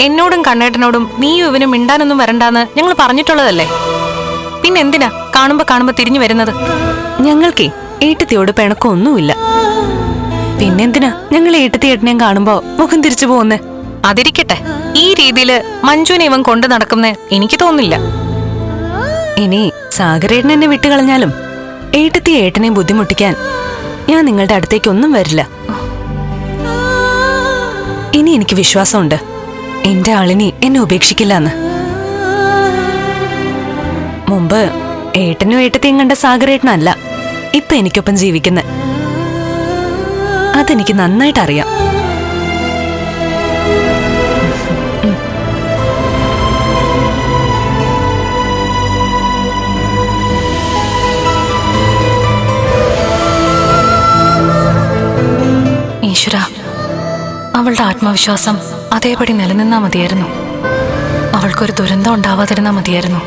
എന്നോടും കണ്ണേട്ടനോടും നീയും ഇവനും മിണ്ടാനൊന്നും വരണ്ടാന്ന് ഞങ്ങൾ പറഞ്ഞിട്ടുള്ളതല്ലേ. പിന്നെന്തിനാ കാണുമ്പോ തിരിഞ്ഞു വരുന്നത്? ഞങ്ങൾക്കേ ഏട്ടത്തിയോട് പിണക്കൊന്നുമില്ല. പിന്നെന്തിനാ ഞങ്ങൾ ഏട്ടത്തിയേട്ടനെയും കാണുമ്പോ മുഖം തിരിച്ചു പോകുന്നേ? അതിരിക്കട്ടെ, ഈ രീതിയില് മഞ്ജുവിനെ ഇവൻ കൊണ്ടു നടക്കുന്നേ എനിക്ക് തോന്നില്ല. ഇനി സാഗരേട്ടൻ എന്നെ വിട്ടുകളഞ്ഞാലും ഏട്ടത്തി ഏട്ടനെ ബുദ്ധിമുട്ടിക്കാൻ ഞാൻ നിങ്ങളുടെ അടുത്തേക്കൊന്നും വരില്ല. ഇനി എനിക്ക് വിശ്വാസമുണ്ട് എന്റെ ആളിനി എന്നെ ഉപേക്ഷിക്കില്ലെന്ന്. മുമ്പ് ഏട്ടനും ഏട്ടത്തെയും കണ്ട സാഗരേട്ടനല്ല ഇപ്പൊ എനിക്കൊപ്പം ജീവിക്കുന്നെ. അതെനിക്ക് നന്നായിട്ട് അറിയാം. ഈശ്വര, അവളുടെ ആത്മവിശ്വാസം അതേപടി നിലനിന്നാ മതിയായിരുന്നു. അവൾക്കൊരു ദുരന്തം ഉണ്ടാവാതിരുന്നാ മതിയായിരുന്നു.